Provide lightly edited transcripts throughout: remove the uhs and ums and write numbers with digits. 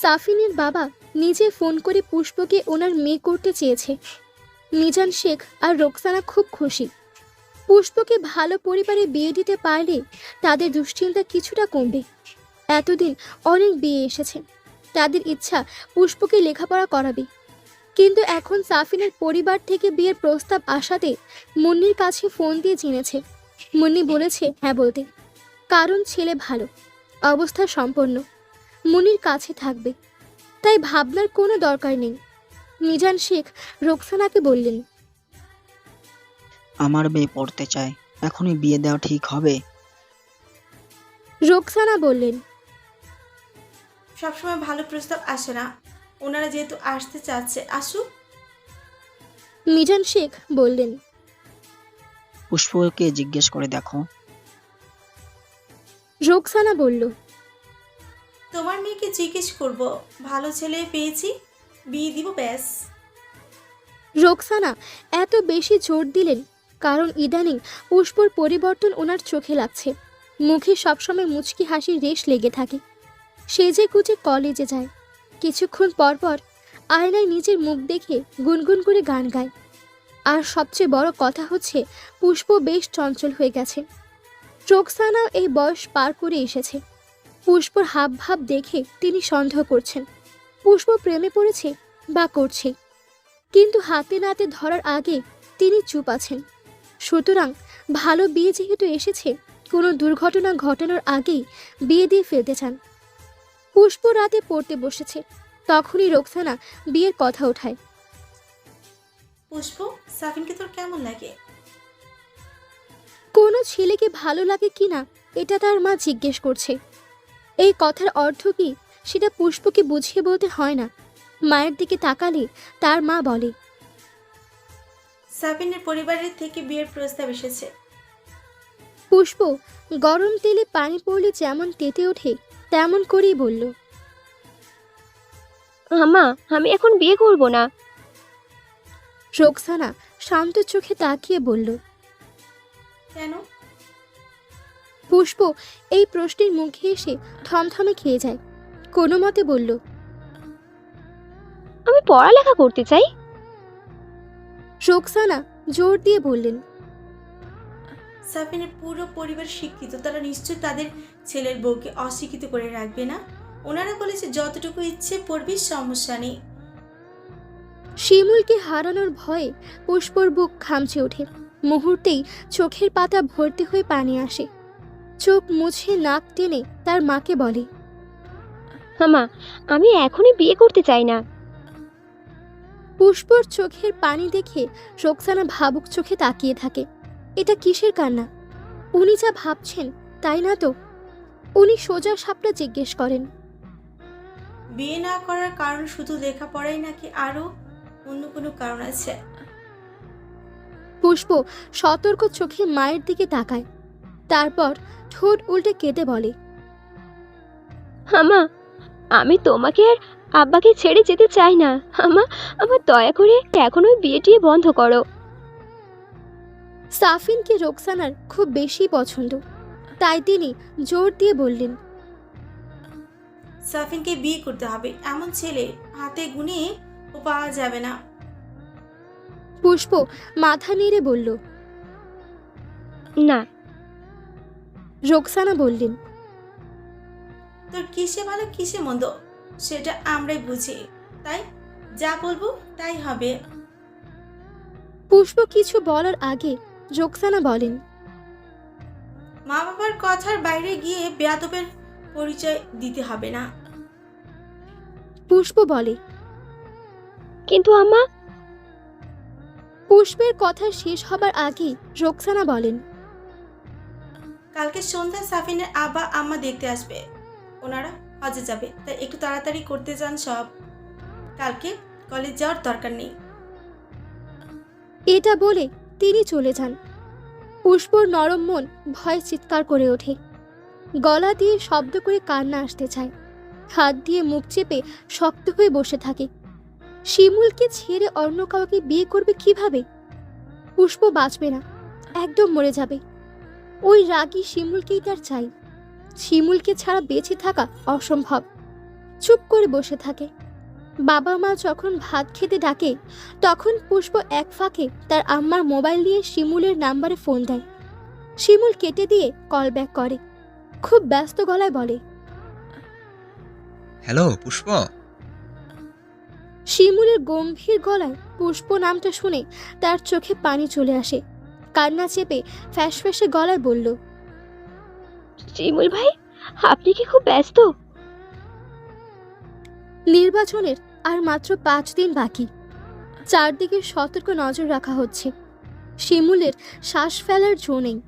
সাফিনের বাবা নিজে ফোন করে পুষ্পকে ওনার মেয়ে করতে চেয়েছে। মিজান শেখ আর রোকসানা খুব খুশি। পুষ্পকে ভালো পরিবারে বিয়ে দিতে পারলে তাদের দুশ্চিন্তা কিছুটা কমবে। এতদিন অনেক বিয়ে এসেছে, তাদের ইচ্ছা পুষ্পকে লেখাপড়া করাবে, কিন্তু এখন সাফিনের পরিবার থেকে বিয়ের প্রস্তাব আসাতে মুন্নির কাছে ফোন দিয়ে জেনেছে। মুন্নি বলেছে হ্যাঁ বলতে, কারণ ছেলে ভালো, অবস্থা সম্পন্ন, মুন্নির কাছে থাকবে, তাই ভাবনার কোনো দরকার নেই। মিজান শেখ রোকসানাকে বললেন, আমার মেয়ে পড়তে চায়, এখনই বিয়ে দেওয়া ঠিক হবে? রোকসানা বললেন, সবসময় ভালো প্রস্তাব আসে না, ওনারা যেহেতু আসতে চাচ্ছে আসুক। মিজান শেখ বললেন, পুষ্পকে জিজ্ঞেস করে দেখো। রোকসানা বলল, তোমার মেয়েকে জিজ্ঞেস করব, ভালো ছেলে পেয়েছি, বিয়ে দিব ব্যাস। রোকসানা এত বেশি জোর দিলেন কারণ ইদানিং পুষ্পর পরিবর্তন ওনার চোখে লাগছে। মুখে সবসময় মুচকি হাসির রেশ লেগে থাকে। সেজে গুজে কলেজে যায়, কিছুক্ষণ পর পর আয়নায় নিজের মুখ দেখে গুনগুন করে গান গায়। আর সবচেয়ে বড় কথা হচ্ছে পুষ্প বেশ চঞ্চল হয়ে গেছে। রোকসানা এই বয়স পার করে এসেছে। পুষ্পর হাব ভাব দেখে তিনি সন্দেহ করছেন পুষ্প প্রেমে পড়েছে বা করছে, কিন্তু হাতে নাতে ধরার আগে তিনি চুপ আছেন। সুতরাং ভালো বিয়ে যেহেতু এসেছে, কোনো দুর্ঘটনা ঘটানোর আগেই বিয়ে দিয়ে ফেলতে চান। পুষ্প রাতে পড়তে বসেছে, তখনই রোকসানা বিয়ের কথা ওঠায়। পুষ্প, সাফিনকে তোর কেমন লাগে? কোনো ছেলেকে ভালো লাগে কিনা এটা তার মা জিজ্ঞেস করছে। এই কথার অর্থ কি সেটা পুষ্পকে বুঝিয়ে বলতে হয় না। মায়ের দিকে তাকালে তার মা বলে, সাফিনের পরিবারের থেকে বিয়ের প্রস্তাব এসেছে। পুষ্প গরম তেলে পানি পড়লে যেমন তেতে ওঠে তেমন করেই বলল, মা, আমি এখন বিয়ে করব না। রোকসানা শান্ত চোখে তাকিয়ে বলল। কেন? পুষ্প এই প্রশ্নের মুখে এসে থমথমে খেয়ে যায়। কোনো মতে বলল, আমি পড়ালেখা করতে চাই। রোকসানা জোর দিয়ে বললেন, সাফিনের পুরো পরিবার শিক্ষিত, তারা নিশ্চয়ই তাদের ছেলের বউকে অশিক্ষিত করে রাখবে না। ওনারা বলেছে যতটুকু ইচ্ছে পড়বি, সমস্যা নেই। শিমুলকে হারানোর ভয়ে পুষ্পর বুক খামচে ওঠে। মুহূর্তেই চোখের পাতা ভর্তি হয়ে পানি আসে। চোখ মুছে নাক টেনে তার মাকে বলে, মা, আমি এখনই বিয়ে করতে চাই না। পুষ্পর চোখের পানি দেখে রোকসানা ভাবুক চোখে তাকিয়ে থাকে। এটা কিসের কান্না? উনি যা ভাবছেন তাই না তো? উনি সোজা সাপটা জিজ্ঞেস করেন, বিয়ে না করার কারণ শুধু লেখাপড়াই নাকি আরো অন্য কোনো কারণ আছে? পুষ্প সতর্ক চোখে মায়ের দিকে তাকায়, তারপর ঠোঁট উল্টে কেঁদে বলে, মা, আমি তোমাকে আর আব্বাকে ছেড়ে যেতে চাই না। আমার দয়া করে এখন ওই বিয়েটি বন্ধ করো। সাফিনকে রোকসানার খুব বেশি পছন্দ, তাই তিনি জোর দিয়ে বললেন, সাফিনকে বিয়ে করতে হবে, এমন ছেলে হাতে গুনে ও পাওয়া যাবে না। পুষ্প মাথা নেড়ে বলল। না। রোকসানা বললেন, তোর কিসে ভালো কিসে মন্দ সেটা আমরাই বুঝি, তাই যা বলবো তাই হবে। পুষ্প কিছু বলার আগে রোকসানা বলেন, মা বাবার কথার বাইরে গিয়ে বেয়াদবের পরিচয় দিতে হবে না। পুষ্প বলে, কিন্তু আম্মা। পুষ্পের কথা শেষ হবার আগে রোকসানা বলেন, কালকে সন্ধ্যায় সাফিনের আব্বা আম্মা দেখতে আসবে, ওনারা হজে যাবে, তাই একটু তাড়াতাড়ি করতে চান সব। কালকে কলেজ যাওয়ার দরকার নেই। এটা বলে তিনি চলে যান। পুষ্পর নরম মন ভয়ে চিৎকার করে ওঠে। গলা দিয়ে শব্দ করে কান্না আসতে চায়। হাত দিয়ে মুখ চেপে শক্ত হয়ে বসে থাকে। শিমুলকে ছেড়ে অন্য কাউকে বিয়ে করবে কিভাবে? পুষ্প বাঁচবে না, একদম মরে যাবে। ওই রাগী শিমুলকেই তার চাই। শিমুলকে ছাড়া বেঁচে থাকা অসম্ভব। চুপ করে বসে থাকে। বাবা মা যখন ভাত খেতে ডাকে তখন পুষ্প এক ফাঁকে তার আম্মার মোবাইল নিয়ে শিমুলের নাম্বারে ফোন দেয়। শিমুল কেটে দিয়ে কল ব্যাক করে, খুব ব্যস্ত গলায় বলে, হ্যালো পুষ্প। শিমুলের গম্ভীর গলায় পুষ্প নামটা শুনে তার চোখে পানি চলে আসে। কান্না চেপে ফ্যাসফ্যাসে গলায় বলল, শিমুল ভাই, আপনি কি খুব ব্যস্ত? নির্বাচনের আর মাত্র 5 দিন বাকি। চারদিকে সতর্ক নজর রাখা হচ্ছে। শিমুলের শ্বাস ফেলার জো নেই।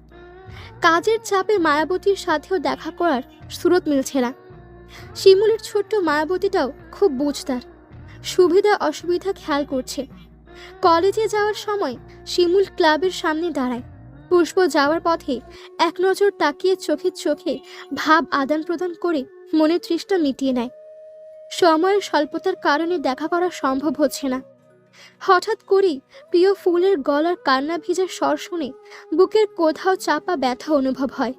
কাজের চাপে মায়াবতীর সাথেও দেখা করার সুরত মিলছে না। শিমুলের ছোট্ট মায়াবতীটাও খুব বুঝদার, সুবিধা অসুবিধা খেয়াল করছে। কলেজে যাওয়ার সময় শিমুল ক্লাবের সামনে দাঁড়ায়। পুষ্প যাওয়ার পথে এক নজর তাকিয়ে চোখে চোখে ভাব আদান প্রদান করে মনের তৃষ্ণা মিটিয়ে নেয়। সময়ের স্বল্পতার কারণে দেখা করা সম্ভব হচ্ছে না। হঠাৎ করেই প্রিয় ফুলের গলার কান্না ভিজা স্বর শুনে বুকের কোথাও চাপা ব্যথা অনুভব হয়।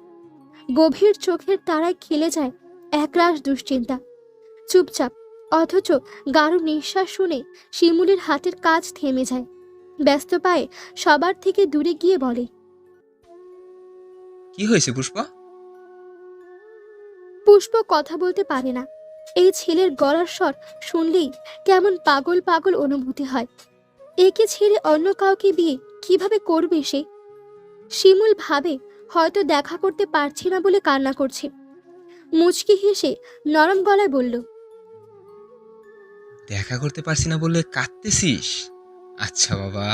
গভীর চোখের তারায় খেলে যায় একরাশ দুশ্চিন্তা। চুপচাপ অথচ গাঢ় নিঃশ্বাস শুনে শিমুলের হাতের কাজ থেমে যায়। ব্যস্ত পায়ে সবার থেকে দূরে গিয়ে বলে, কি হয়েছে পুষ্প? পুষ্প কথা বলতে পারে না। এই ছেলের গলার স্বর শুনলেই কেমন পাগল পাগল অনুভূতি হয়। একে ছেড়ে অন্য কাউকে বিয়ে কিভাবে করবে সে? শিমুল ভাবে হয়তো দেখা করতে পারছি না বলে কান্না করছে। মুচকি হেসে নরম গলায় বলল, দেখা করতে পারছি না বলে কাঁদতেছিস? আচ্ছা বাবা,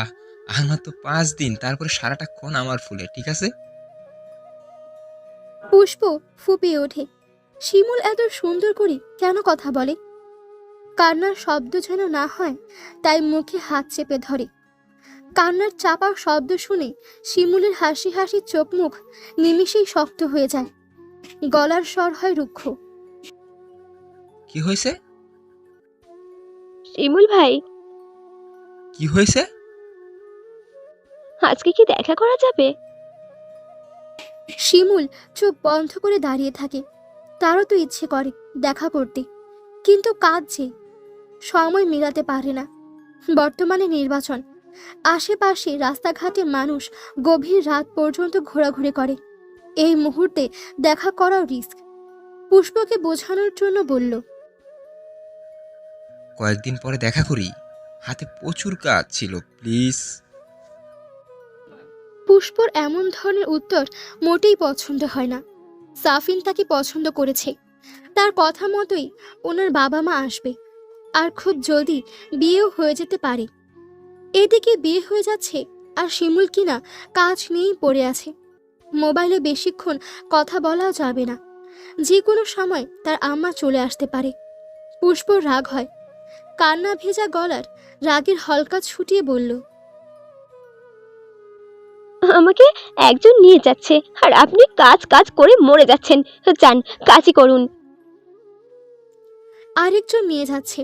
আর মাত্র 5 দিন, তারপরে সারাটা ক্ষণ আমার ফুলে, ঠিক আছে? পুষ্প ফুপিয়ে ওঠে। শিমুল এত সুন্দর করে কেন কথা বলে? কান্নার শব্দ যেন না হয় তাই মুখে হাত চেপে ধরে। কান্নার চাপা শব্দ শুনে শিমুলের হাসি হাসি চোখ মুখ নিমিষেই শক্ত হয়ে যায়। গলার স্বর হয় রুক্ষ। কি হয়েছে? শিমুল ভাই, কি হয়েছে? আজকে কি দেখা করা যাবে? শিমুল চোখ বন্ধ করে দাঁড়িয়ে থাকে। তারও তো ইচ্ছে করে দেখা করতে, কিন্তু কাঁদছে, সময় মেলাতে পারে না। বর্তমানে নির্বাচন, আশেপাশে রাস্তাঘাটে মানুষ গভীর রাত পর্যন্ত ঘোরাঘুরি করে। এই মুহূর্তে দেখা করাও রিস্ক। পুষ্পকে বোঝানোর জন্য বলল, কয়েকদিন পরে দেখা করি, হাতে প্রচুর কাজ ছিল, প্লিজ। পুষ্পর এমন ধরনের উত্তর মোটেই পছন্দ হয় না। সাফিন তাকে পছন্দ করেছে। তার কথা মতোই ওনার বাবা মা আসবে, আর খুব জলদি বিয়েও হয়ে যেতে পারে। এদিকে বিয়ে হয়ে যাচ্ছে আর শিমুল কিনা কাজ নিয়েই পড়ে আছে। মোবাইলে বেশিক্ষণ কথা বলাও যাবে না, যে কোনো সময় তার আম্মা চলে আসতে পারে। পুষ্পর রাগ হয়। কান্না ভেজা গলার রাগের হলকা ছুটিয়ে বলল, আমাকে একজন নিয়ে যাচ্ছে আর আপনি কাজ কাজ করে মরে যাচ্ছেন। যান, কাজই করুন। আরেকজন নিয়ে যাচ্ছে।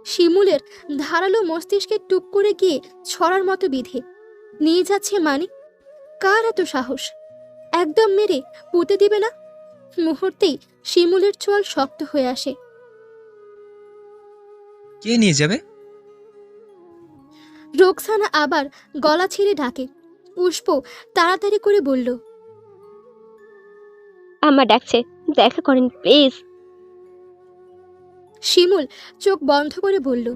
শিমুলের ধারালো মস্তিষ্কে টুক করে গিয়ে ছড়ার মতো বিধে। নিয়ে যাচ্ছে মানে? কার এত সাহস? একদম মেরে পুঁতে দিবে না? মুহূর্তেই শিমুলের চোয়াল শক্ত হয়ে আসে। কে নিয়ে যাবে? রোকসানা আবার গলা ছেড়ে ডাকে। পুষ্প তাড়াতাড়ি করে বলল, আম্মা ডাকছে, দেখা করেন প্লিজ। শিমুল চোখ বন্ধ করে বলল,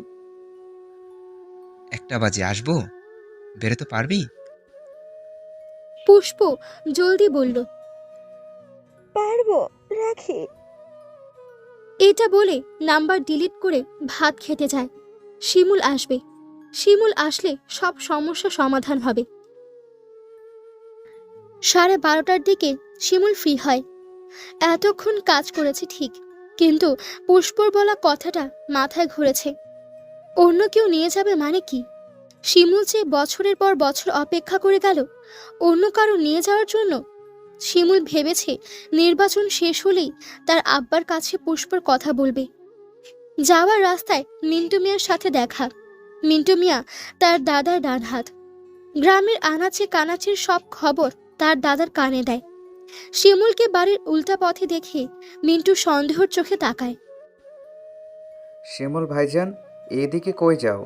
1টা বাজে আসবো, বেরোতে পারবি? পুষ্প জলদি বলল, পারবো, রাখি। এটা বলে নাম্বার ডিলিট করে ভাত খেতে যায়। শিমুল আসবে। শিমুল আসলে সব সমস্যা সমাধান হবে। 12:30টার দিকে শিমুল ফ্রি হয়। এতক্ষণ কাজ করেছে ঠিক, কিন্তু পুষ্পর বলা কথাটা মাথায় ঘুরেছে। অন্য কেউ নিয়ে যাবে মানে কি? শিমুল যে বছরের পর বছর অপেক্ষা করে গেল অন্য কারো নিয়ে যাওয়ার জন্য। শিমুল ভেবেছে নির্বাচন শেষ হলেই তার আব্বার কাছে পুষ্পর কথা বলবে। যাওয়ার রাস্তায় মিন্টু মিয়ার সাথে দেখা। মিন্টু মিয়া তার দাদার ডান হাত। গ্রামের আনাচে কানাচের সব খবর তার দাদার কানে দেয়। শিমুলকে বাড়ির উল্টা পথে দেখে মিন্টু সন্দেহর চোখে তাকায়। শিমুল ভাইজান, এদিকে কই যাও?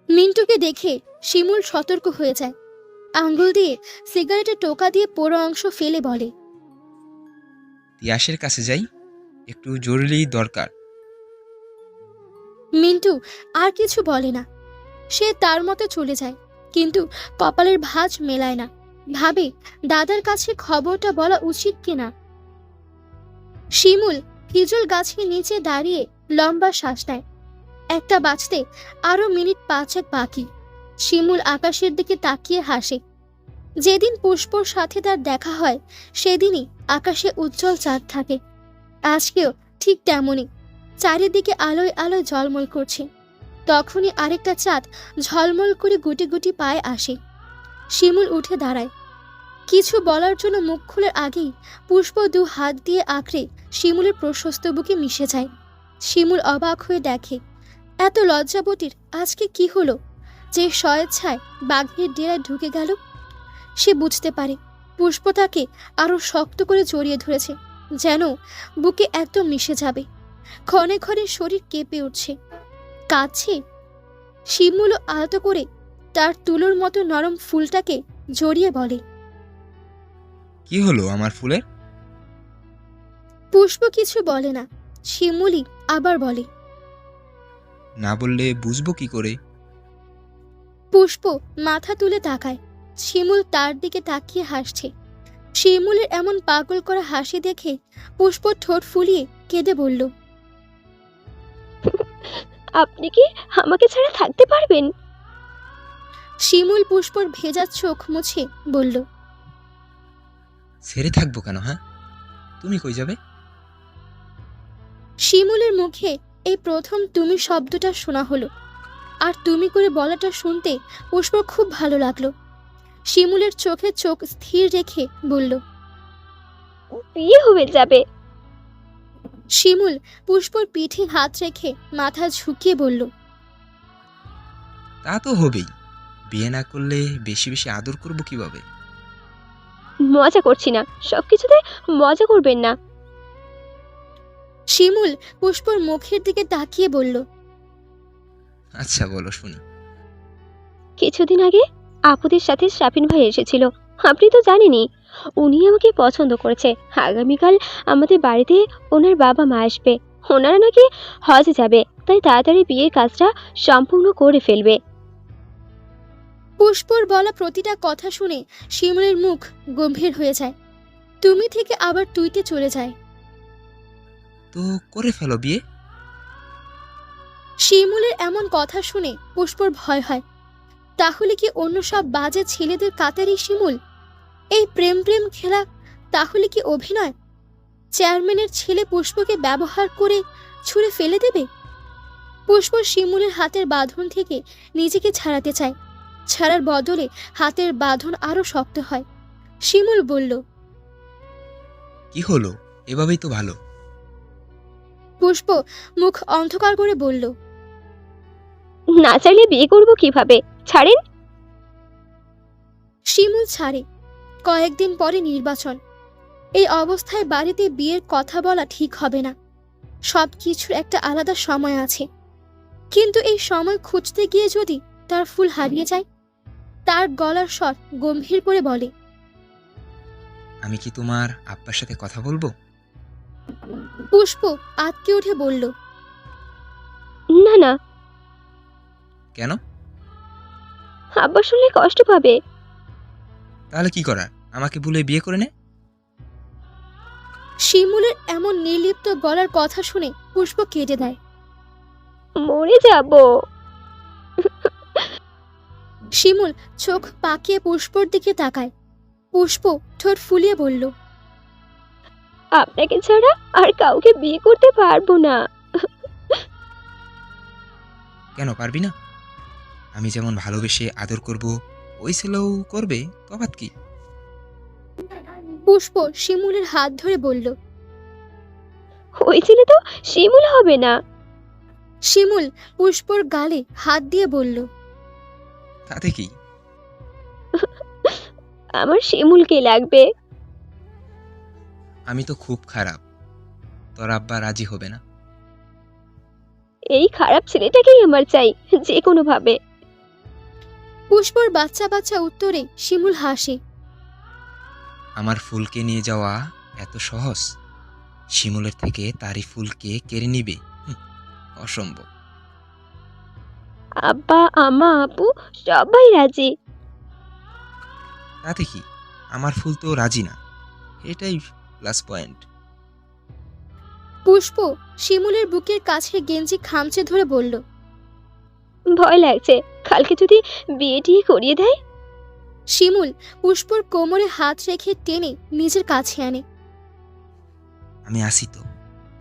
মিন্টুকে দেখে শিমুল সতর্ক হয়ে যায়, আঙ্গুল দিয়ে সিগারেটের টোকা দিয়ে পোড়ো অংশ ফেলে বলে, তিয়াসের কাছে যাই, একটু জরুরি দরকার। মিন্টু আর কিছু বলে না। সে তার মতো চলে যায়, কিন্তু কপালের ভাঁজ মেলায় না। ভাবে দাদার কাছে খবরটা বলা উচিত কিনা। শিমুল খেজুর গাছের নিচে দাঁড়িয়ে লম্বা শ্বাস নেয়। একটা বাজতে আরো মিনিট 5 বাকি। শিমুল আকাশের দিকে তাকিয়ে হাসে। যেদিন পুষ্পর সাথে তার দেখা হয় সেদিনই আকাশে উজ্জ্বল চাঁদ থাকে। আজকেও ঠিক তেমনই, চারিদিকে আলোয় আলোয় ঝলমল করছে। তখনই আরেকটা চাঁদ ঝলমল করে গুটি গুটি পায়ে আসে। শিমুল উঠে দাঁড়ায়। কিছু বলার জন্য মুখ খোলার আগেই পুষ্প 2 হাত দিয়ে আঁকড়ে শিমুলের প্রশস্ত বুকে মিশে যায়। শিমুল অবাক হয়ে দেখে, এত লজ্জাবতীর আজকে কি হলো যে স্বেচ্ছায় বাঘের ডেরায় ঢুকে গেল। সে বুঝতে পারে পুষ্প তাকে আরো শক্ত করে জড়িয়ে ধরেছে, যেন বুকে একদম মিশে যাবে। ক্ষণে ক্ষণে শরীর কেঁপে উঠছে, কাঁদছে। শিমুলও আলতো করে তার তুলোর মতো নরম ফুলটাকে জড়িয়ে বলে, কি হলো আমার ফুলের? পুষ্প কিছু বলে না। শিমুলই আবার বলে, না বললে বুঝবো কি করে? পুষ্প মাথা তুলে তাকায়। শিমুল তার দিকে তাকিয়ে হাসছে। শিমুলের এমন পাগল করা হাসি দেখে পুষ্প ঠোঁট ফুলিয়ে কেঁদে বলল, আপনি কি আমাকে ছাড়া থাকতে পারবেন? শিমুল পুষ্পর ভেজা চোখ মুছে বলল, ছেড়ে থাকবো কেন? হ্যাঁ, তুমি কই যাবে? শিমুলের মুখে এই প্রথম তুমি শব্দটা শোনা হলো, আর তুমি করে বলাটা শুনতে পুষ্পর খুব ভালো লাগলো। শিমুলের চোখে চোখ স্থির রেখে বলল, বিয়ে হয়ে যাবে। শিমুল পুষ্পর পিঠে হাত রেখে মাথা ঝুঁকিয়ে বলল, তা তো হবেই, বিয়ে না করলে বেশি বেশি আদর করবো কিভাবে? মজা করছি না, সবকিছুতে মজা করবেন না। শিমুল পুষ্পর মুখের দিকে তাকিয়ে বলল, আচ্ছা বলো শুনি। কিছুদিন আগে আপুদের সাথে শাপিন ভাই এসেছিল, আপনি তো জানেনই। উনি আমাকে পছন্দ করেছে। আগামীকাল আমাদের বাড়িতে ওনার বাবা মা আসবে। ওনারা নাকি হজে যাবে, তাই তাড়াতাড়ি বিয়ের কাজটা সম্পূর্ণ করে ফেলবে। পুষ্পর বলা প্রতিটা কথা শুনে শিমুলের মুখ গম্ভীর হয়ে যায়। তুমি থেকে আবার তুইতে চলে যায়। তো করে ফেলো বিয়ে। শিমুলের এমন কথা শুনে পুষ্পর ভয় হয়। তাহলে কি অন্য সব বাজে ছেলেদের কাতারই শিমুল? এই প্রেম প্রেম খেলা তাহলে কি অভিনয়? চেয়ারম্যানের ছেলে পুষ্পকে ব্যবহার করে ছুঁড়ে ফেলে দেবে? পুষ্প শিমুলের হাতের বাঁধন থেকে নিজেকে ছাড়াতে চায়। ছাড়ার বদলে হাতের বাঁধন আরো শক্ত হয়। শিমুল বলল, কি হলো? এভাবেই তো ভালো। পুষ্প মুখ অন্ধকার করে বলল, না চাইলে বিয়ে করব কিভাবে? ছাড়েন। শিমুল ছাড়ে। কয়েকদিন পরে নির্বাচন। এই অবস্থায় বাড়িতে বিয়ের কথা বলা ঠিক হবে না। সব কিছুর একটা আলাদা সময় আছে। কিন্তু এই সময় খুঁজতে গিয়ে যদি তার ফুল হারিয়ে যায়। তার গলার স্বর গম্ভীর করে বলে, আমি কি তোমার আব্বার সাথে কথা বলবো? পুষ্প আঁতকে উঠে বলল, না না, কেন? আব্বা শুনলে কষ্ট পাবে। তাহলে কি করার? আমাকে ভুলে বিয়ে করে নে। শিমুলের এমন নির্লিপ্ত গলার কথা শুনে পুষ্প কেটে দেয়। মরে যাব। শিমুল চোখ পাকিয়ে পুষ্পর দিকে তাকায়। পুষ্প ঠোঁট ফুলিয়ে বলল, আপনাকে ছাড়া আর কাউকে বিয়ে করতে পারবো না। কেন পারবি না? আমি যেমন ভালোবেসে আদর করব, ওই ছেলেও করবে, তফাৎ কি? পুষ্প শিমুলের হাত ধরে বলল। ওই ছেলে তো শিমুল হবে না। শিমুল পুষ্পর গালে হাত দিয়ে বলল, তাতে কি? আমার শিমুলকে লাগবে। আমি তো খুব খারাপ, তোর আব্বা রাজি হবে না। এই খারাপ ছেলেটাকেই আমার চাই, যে কোনোভাবে। পুষ্পর বাচ্চা বাচ্চা উত্তরে শিমুল হাসে। আমার ফুলকে নিয়ে যাওয়া এত সহজ? শিমুলের থেকে তারই ফুলকে কেড়ে নিবে? অসম্ভব। আব্বা, আম্মা, আপু সবাই রাজি। তাতে কি, আমার ফুল তো রাজি না, এটাই প্লাস পয়েন্ট। পুষ্প শিমুলের বুকের কাছে গেঞ্জি খামচে ধরে বলল। ভয় লাগছে, কালকে যদি বিয়ে টিয়ে করিয়ে দেয়। শিমুল পুষ্পর কোমরে হাত রেখে টেনে নিজের কাছে আনে। আমি আসি তো,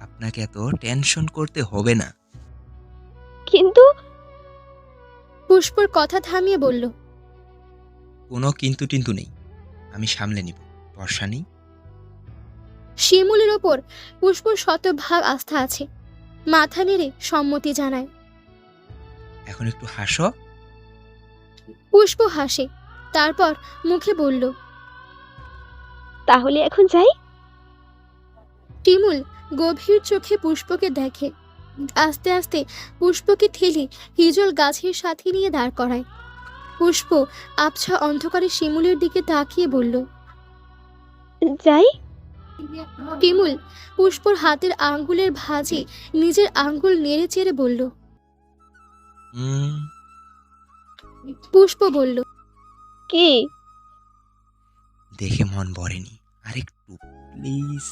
আপনাকে এত টেনশন করতে হবে না। কিন্তু পুষ্পর কথা থামিয়ে বলল। কোনো কিন্তু টিন্তু নেই, আমি সামলে নিব, ভরসা নেই। শিমুলের ওপর পুষ্পর শতভাগ আস্থা আছে, মাথা নেড়ে সম্মতি জানায়। এখন একটু হাসো। পুষ্প হাসে, তারপর মুখে বলল। তাহলে এখন যাই। শিমুল গভীর চোখে পুষ্পকে দেখে, আস্তে আস্তে পুষ্পকে ঠেলে হিজল গাছের সাথে নিয়ে দাঁড় করায়। পুষ্প আবছা অন্ধকারে শিমুলের দিকে তাকিয়ে বলল। যাই। শিমুল পুষ্পর হাতের আঙ্গুলের ভাঁজে নিজের আঙ্গুল নেড়ে চেড়ে বলল। উম, পুষ্প বলল। কি? দেখে মন ভরেনি, আরেকটু প্লিজ।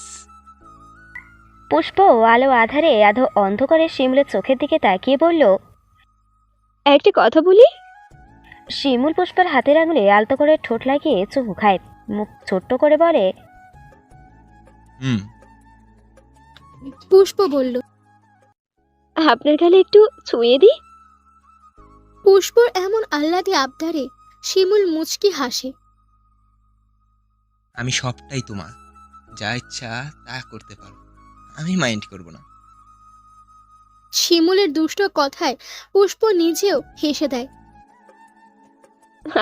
পুষ্প আলো আধারে আধো অন্ধকারে শিমুলের চোখের দিকে তাকিয়ে বলল, একটা কথা বলি। শিমুল পুষ্পের হাতের আঙুলে আলতো করে ঠোঁট লাগিয়ে চুমু খায়, মুখ ছোট্ট করে বলে, হুম। পুষ্প বলল। আপনার গালে একটু ছুঁয়ে দিই। পুষ্পর এমন আহ্লাদে আবদারে শিমুল মুচকি হাসে। আমি সবটাই তোমার, যা ইচ্ছা তা করতে পারো, আমি মাইন্ড করব না। শিমুলের দুষ্ট কথায় পুষ্প নিজেও হেসে দেয়।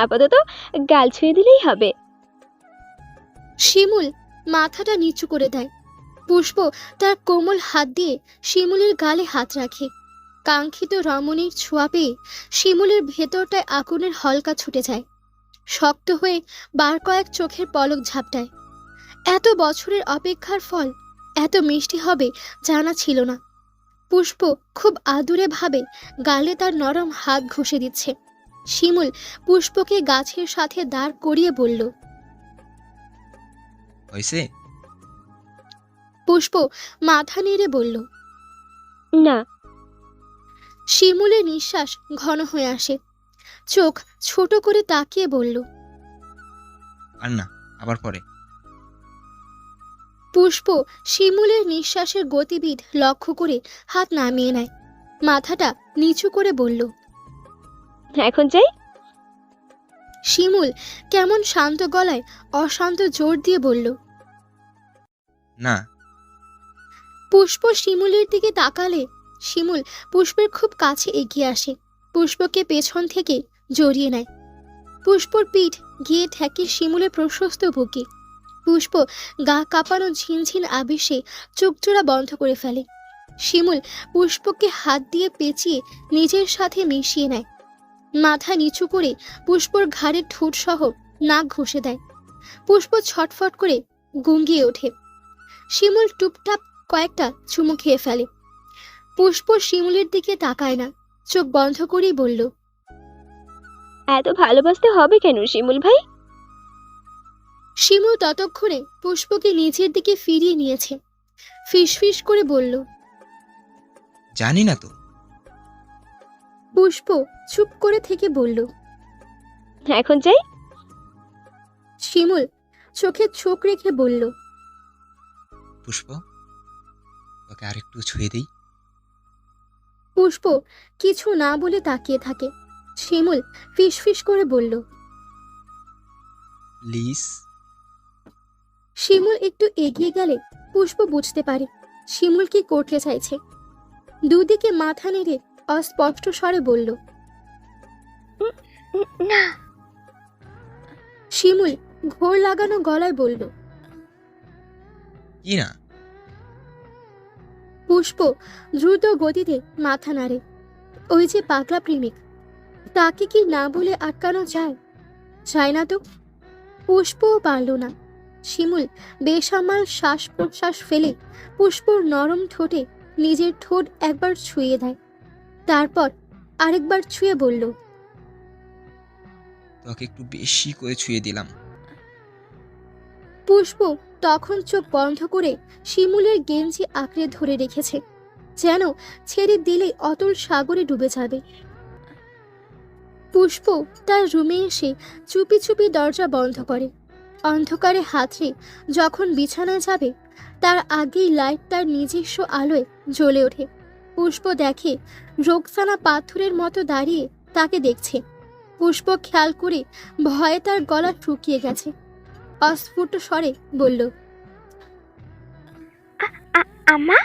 আপাতত গাল ছুঁয়ে দিলেই হবে। শিমুল মাথাটা নিচু করে দেয়। পুষ্প তার কোমল হাত দিয়ে শিমুলের গালে হাত রাখে। কাঙ্ক্ষিত রমণীর ছোঁয়া পেয়ে শিমুলের ভেতরটায় আগুনের হলকা ছুটে যায়, শক্ত হয়ে বার কয়েক চোখের পলক ঝাপটায়। এত বছরের অপেক্ষার ফল এত মিষ্টি হবে জানা ছিল না। পুষ্প খুব আদুরে ভাবে গালে তার নরম হাত ঘষে দিচ্ছে। শিমুল পুষ্পকে গাছের সাথে দাঁড় করিয়ে বলল। হয়েছে? পুষ্প মাথা নেড়ে বলল। না। শিমুলের নিঃশ্বাস ঘন হয়ে আসে, চোখ ছোট করে তাকিয়ে বলল। আর না, আবার পরে। পুষ্প শিমুলের নিঃশ্বাসের গতিবিধ লক্ষ্য করে হাত নামিয়ে নেয়, মাথাটা নিচু করে বলল। এখন যাই। শিমুল কেমন শান্ত গলায় অশান্ত জোর দিয়ে বলল। না। পুষ্প শিমুলের দিকে তাকালে শিমুল পুষ্পের খুব কাছে এগিয়ে আসে, পুষ্পকে পেছন থেকে জড়িয়ে নেয়। পুষ্পর পিঠ গিয়ে ঠেকে শিমুলের প্রশস্ত বুকে। পুষ্প গা কাঁপানো ঝিনঝিন আবেশে চোখজোড়া বন্ধ করে ফেলে। শিমুল পুষ্পকে হাত দিয়ে পেঁচিয়ে নিজের সাথে মিশিয়ে নেয়, মাথা নিচু করে পুষ্পর ঘাড়ে ঠোঁট সহ নাক ঘষে দেয়। পুষ্প ছটফট করে গুঙ্গিয়ে ওঠে। শিমুল টুপটাপ কয়েকটা চুমু খেয়ে ফেলে। পুষ্প শিমুলের দিকে তাকায় না, চোখ বন্ধ করেই বলল। এত ভালোবাসতে হবে কেন শিমুল ভাই? শিমুল ততক্ষণে পুষ্পকে নিজের দিকে ফিরিয়ে নিয়েছে, ফিসফিস করে বলল। জানি না তো। পুষ্প চুপ করে থেকে বলল। এখন যাই। শিমুল চোখে চোখ রেখে বলল। পুষ্প, তোকে আরেকটু ছুঁয়ে দিই। পুষ্প কিছু না বলে তাকিয়ে থাকে। শিমুল ফিসফিস করে বলল। প্লিজ। শিমুল একটু এগিয়ে গেলে পুষ্প বুঝতে পারে শিমুল কি করতে চাইছে। দুদিকে মাথা নেড়ে অস্পষ্ট স্বরে বলল। না। শিমুল ঘোর লাগানো গলায় বলল। কি না? পুষ্প দ্রুত গতিতে মাথা নাড়ে। ওই যে পাগলা প্রেমিক, তাকে কি না বলে আটকানো যায়? যায় না তো। পুষ্পও পারল না। শিমুল বেসামাল শ্বাস প্রশ্বাস ফেলে পুষ্পর নরম ঠোঁটে নিজের ঠোঁট একবার ছুঁয়ে দেয়, তারপর আরেকবার ছুঁয়ে বলল, তোকে একটু বেশি করে ছুঁয়ে দিলাম। পুষ্প তখন চোখ বন্ধ করে শিমুলের গেঞ্জি আঁকড়ে ধরে রেখেছে, যেন ছেড়ে দিলেই অতল সাগরে ডুবে যাবে। পুষ্প তার রুমে এসে চুপি চুপি দরজা বন্ধ করে। অন্ধকারে হাতড়ে যখন বিছানায় যাবে, তার আগেই লাইট তার নিজস্ব আলোয় জ্বলে ওঠে। পুষ্প দেখে রোকসানা পাথরের মতো দাঁড়িয়ে তাকে দেখছে। পুষ্প খেয়াল করে ভয়ে তার গলা শুকিয়ে গেছে। অস্ফুট স্বরে বলল, আম্মা